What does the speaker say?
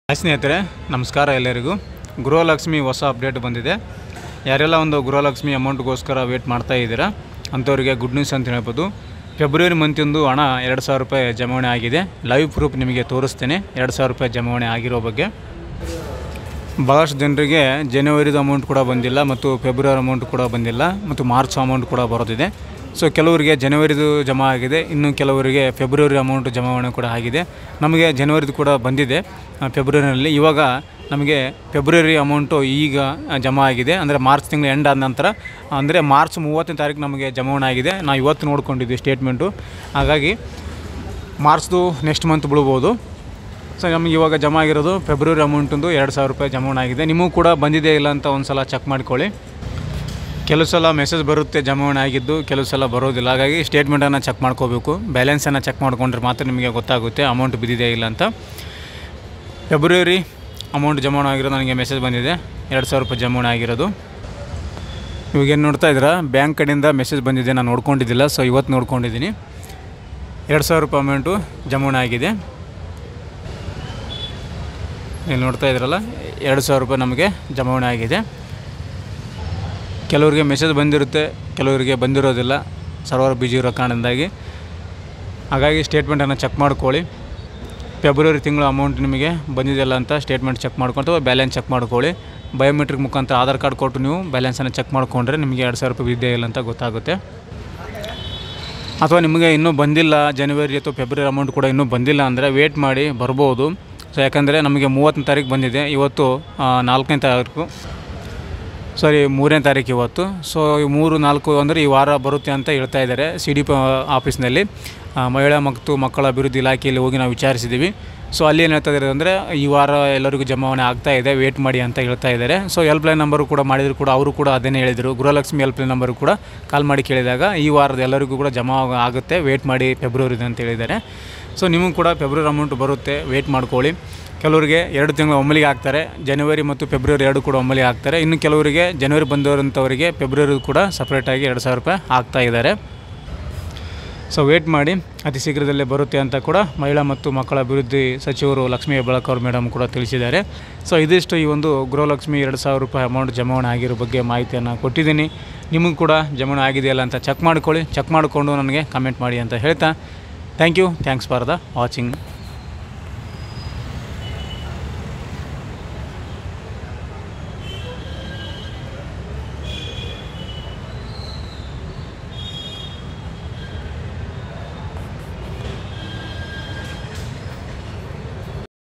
ಸ್ನೇಹಿತರೆ ನಮಸ್ಕಾರ ಎಲ್ಲರಿಗೂ ಗೃಹಲಕ್ಷ್ಮಿ ಹೊಸ ಅಪ್ಡೇಟ್ ಬಂದಿದೆ ಯಾರೆಲ್ಲ ಒಂದು ಗೃಹಲಕ್ಷ್ಮಿ ಅಮೌಂಟ್ಗೋಸ್ಕರ ವೇಟ್ ಮಾಡ್ತಾ ಇದ್ದೀರಾ ಅಂಥವರಿಗೆ ಗುಡ್ ನ್ಯೂಸ್ ಅಂತ ಹೇಳ್ಬೋದು ಫೆಬ್ರವರಿ ಮಂತಿಂದು ಹಣ 2000 ರೂಪಾಯಿ ಜಮಾವಣೆ ಆಗಿದೆ ಲೈವ್ ಪ್ರೂಫ್ ನಿಮಗೆ ತೋರಿಸ್ತೇನೆ 2000 ರೂಪಾಯಿ ಜಮಾವಣೆ ಆಗಿರೋ ಬಗ್ಗೆ ಭಾಳಷ್ಟು ಜನರಿಗೆ ಜನವರಿದ ಅಮೌಂಟ್ ಕೂಡ ಬಂದಿಲ್ಲ ಮತ್ತು ಫೆಬ್ರವರಿ ಅಮೌಂಟ್ ಕೂಡ ಬಂದಿಲ್ಲ ಮತ್ತು ಮಾರ್ಚ್ ಅಮೌಂಟ್ ಕೂಡ ಬರೋದಿದೆ ಸೊ ಕೆಲವರಿಗೆ ಜನವರಿದು ಜಮಾ ಆಗಿದೆ ಇನ್ನು ಕೆಲವರಿಗೆ ಫೆಬ್ರವರಿ ಅಮೌಂಟ್ ಜಮಾವಣೆ ಕೂಡ ಆಗಿದೆ ನಮಗೆ ಜನವರಿದು ಕೂಡ ಬಂದಿದೆ ಫೆಬ್ರವರಿಯಲ್ಲಿ ಇವಾಗ ನಮಗೆ ಫೆಬ್ರವರಿ ಅಮೌಂಟು ಈಗ ಜಮಾ ಆಗಿದೆ ಅಂದರೆ ಮಾರ್ಚ್ ತಿಂಗಳು ಎಂಡ್ ಆದ ನಂತರ ಅಂದರೆ ಮಾರ್ಚ್ 30ನೇ ತಾರೀಕು ನಮಗೆ ಜಮಾವಣೆ ಆಗಿದೆ ನಾವು ಇವತ್ತು ನೋಡ್ಕೊಂಡಿದ್ವಿ ಸ್ಟೇಟ್ಮೆಂಟು ಹಾಗಾಗಿ ಮಾರ್ಚ್ದು ನೆಕ್ಸ್ಟ್ ಮಂತ್ ಬಿಡ್ಬೋದು ಸೊ ನಮಗೆ ಇವಾಗ ಜಮಾ ಆಗಿರೋದು ಫೆಬ್ರವರಿ ಅಮೌಂಟೊಂದು 2000 ರೂಪಾಯಿ ಜಮಾವಣೆ ಆಗಿದೆ ನಿಮಗೂ ಕೂಡ ಬಂದಿದೆ ಇಲ್ಲ ಅಂತ ಒಂದು ಸಲ ಚೆಕ್ ಮಾಡ್ಕೊಳ್ಳಿ ಕೆಲವು ಸಲ ಮೆಸೇಜ್ ಬರುತ್ತೆ ಜಮಾವಣೆ ಆಗಿದ್ದು ಕೆಲವು ಸಲ ಬರೋದಿಲ್ಲ ಹಾಗಾಗಿ ಸ್ಟೇಟ್ಮೆಂಟನ್ನು ಚೆಕ್ ಮಾಡ್ಕೋಬೇಕು ಬ್ಯಾಲೆನ್ಸನ್ನು ಚೆಕ್ ಮಾಡ್ಕೊಂಡ್ರೆ ಮಾತ್ರ ನಿಮಗೆ ಗೊತ್ತಾಗುತ್ತೆ ಅಮೌಂಟ್ ಬಿದ್ದಿದೆ ಇಲ್ಲ ಅಂತ ಫೆಬ್ರವರಿ ಅಮೌಂಟ್ ಜಮಾವಣೆ ಆಗಿರೋದು ನನಗೆ ಮೆಸೇಜ್ ಬಂದಿದೆ 2000 ರೂಪಾಯಿ ಜಮಾವಣೆ ಆಗಿರೋದು ಇವಾಗೇನು ನೋಡ್ತಾ ಇದ್ದೀರಾ ಬ್ಯಾಂಕ್ ಕಡೆಯಿಂದ ಮೆಸೇಜ್ ಬಂದಿದೆ ನಾನು ನೋಡ್ಕೊಂಡಿದ್ದಿಲ್ಲ ಸೊ ಇವತ್ತು ನೋಡ್ಕೊಂಡಿದ್ದೀನಿ 2000 ರೂಪಾಯಿ ಅಮೌಂಟು ಜಮಾವಣೆ ಆಗಿದೆ ನೀವು ನೋಡ್ತಾ ಇದ್ದೀರಲ್ಲ 2000 ರೂಪಾಯಿ ನಮಗೆ ಜಮಾವಣೆ ಆಗಿದೆ ಕೆಲವರಿಗೆ ಮೆಸೇಜ್ ಬಂದಿರುತ್ತೆ ಕೆಲವರಿಗೆ ಬಂದಿರೋದಿಲ್ಲ ಸರ್ವರ್ ಬಿಜಿ ಇರೋ ಕಾರಣದಿಂದಾಗಿ ಹಾಗಾಗಿ ಸ್ಟೇಟ್ಮೆಂಟನ್ನು ಚೆಕ್ ಮಾಡ್ಕೊಳ್ಳಿ ಫೆಬ್ರವರಿ ತಿಂಗಳ ಅಮೌಂಟ್ ನಿಮಗೆ ಬಂದಿದೆಯಲ್ಲ ಅಂತ ಸ್ಟೇಟ್ಮೆಂಟ್ ಚೆಕ್ ಮಾಡ್ಕೊಂಡು ಬ್ಯಾಲೆನ್ಸ್ ಚೆಕ್ ಮಾಡ್ಕೊಳ್ಳಿ ಬಯೋಮೆಟ್ರಿಕ್ ಮುಖಾಂತರ ಆಧಾರ್ ಕಾರ್ಡ್ ಕೊಟ್ಟು ನೀವು ಬ್ಯಾಲೆನ್ಸನ್ನು ಚೆಕ್ ಮಾಡಿಕೊಂಡ್ರೆ ನಿಮಗೆ 2000 ರೂಪಾಯಿ ಬಿದ್ದೇ ಇಲ್ಲ ಅಂತ ಗೊತ್ತಾಗುತ್ತೆ ಅಥವಾ ನಿಮಗೆ ಇನ್ನೂ ಬಂದಿಲ್ಲ ಜನವರಿ ಅಥವಾ ಫೆಬ್ರವರಿ ಅಮೌಂಟ್ ಕೂಡ ಇನ್ನೂ ಬಂದಿಲ್ಲ ಅಂದರೆ ವೇಟ್ ಮಾಡಿ ಬರ್ಬೋದು ಸೊ ಯಾಕಂದರೆ ನಮಗೆ 30ನೇ ತಾರೀಕು ಬಂದಿದೆ ಇವತ್ತು 4ನೇ ತಾರೀಕು 3ನೇ ತಾರೀಕು ಇವತ್ತು ಸೊ 3-4 ಅಂದರೆ ಈ ವಾರ ಬರುತ್ತೆ ಅಂತ ಹೇಳ್ತಾ ಇದ್ದಾರೆ CDP ಆಫೀಸ್ನಲ್ಲಿ ಮಹಿಳಾ ಮತ್ತು ಮಕ್ಕಳ ಅಭಿವೃದ್ಧಿ ಇಲಾಖೆಯಲ್ಲಿ ಹೋಗಿ ನಾವು ವಿಚಾರಿಸಿದ್ದೀವಿ ಸೊ ಅಲ್ಲಿ ಏನು ಹೇಳ್ತಾ ಇದ್ದಾರೆ ಅಂದರೆ ಈ ವಾರ ಎಲ್ಲರಿಗೂ ಜಮಾವಣೆ ಆಗ್ತಾ ಇದೆ ವೇಟ್ ಮಾಡಿ ಅಂತ ಹೇಳ್ತಾ ಇದ್ದಾರೆ ಸೊ ಹೆಲ್ಪ್ಲೈನ್ ನಂಬರು ಕೂಡ ಮಾಡಿದ್ರು ಕೂಡ ಅವರು ಕೂಡ ಅದನ್ನೇ ಹೇಳಿದರು ಗೃಹಲಕ್ಷ್ಮಿ ಹೆಲ್ಪ್ಲೈನ್ ನಂಬರು ಕೂಡ ಕಾಲ್ ಮಾಡಿ ಕೇಳಿದಾಗ ಈ ವಾರದ ಎಲ್ಲರಿಗೂ ಕೂಡ ಜಮಾ ಆಗುತ್ತೆ ವೇಟ್ ಮಾಡಿ ಫೆಬ್ರವರಿದು ಅಂತ ಹೇಳಿದ್ದಾರೆ ಸೊ ನಿಮಗೂ ಕೂಡ ಫೆಬ್ರವರಿ ಅಮೌಂಟ್ ಬರುತ್ತೆ ವೇಟ್ ಮಾಡ್ಕೊಳ್ಳಿ ಕೆಲವರಿಗೆ 2 ತಿಂಗಳು ಒಮ್ಮೆಲಿಗೆ ಹಾಕ್ತಾರೆ ಜನವರಿ ಮತ್ತು ಫೆಬ್ರವರಿ 2 ಕೂಡ ಒಮ್ಮೆಲಿಗೆ ಹಾಕ್ತಾರೆ ಇನ್ನು ಕೆಲವರಿಗೆ ಜನವರಿ ಬಂದವರಂಥವರಿಗೆ ಫೆಬ್ರವರಿ ಕೂಡ ಸಪ್ರೇಟಾಗಿ 2000 ರೂಪಾಯಿ ಹಾಕ್ತಾ ಇದ್ದಾರೆ ಸೊ ವೇಟ್ ಮಾಡಿ ಅತಿ ಶೀಘ್ರದಲ್ಲೇ ಬರುತ್ತೆ ಅಂತ ಕೂಡ ಮಹಿಳಾ ಮತ್ತು ಮಕ್ಕಳ ಅಭಿವೃದ್ಧಿ ಸಚಿವರು ಲಕ್ಷ್ಮೀ ಹೆಬ್ಬಾಳ್ಕರ್ ಮೇಡಮ್ ಕೂಡ ತಿಳಿಸಿದ್ದಾರೆ ಸೊ ಇದಿಷ್ಟು ಈ ಒಂದು ಗೃಹಲಕ್ಷ್ಮಿ 2000 ರೂಪಾಯಿ ಅಮೌಂಟ್ ಜಮಾವಣೆ ಆಗಿರೋ ಬಗ್ಗೆ ಮಾಹಿತಿಯನ್ನು ಕೊಟ್ಟಿದ್ದೀನಿ ನಿಮಗೂ ಕೂಡ ಜಮಾವಣೆ ಆಗಿದೆಯಲ್ಲ ಅಂತ ಚೆಕ್ ಮಾಡ್ಕೊಳ್ಳಿ ಚೆಕ್ ಮಾಡಿಕೊಂಡು ನನಗೆ ಕಮೆಂಟ್ ಮಾಡಿ ಅಂತ ಹೇಳ್ತಾ ಥ್ಯಾಂಕ್ಸ್ ಫಾರ್ ದ ವಾಚಿಂಗ್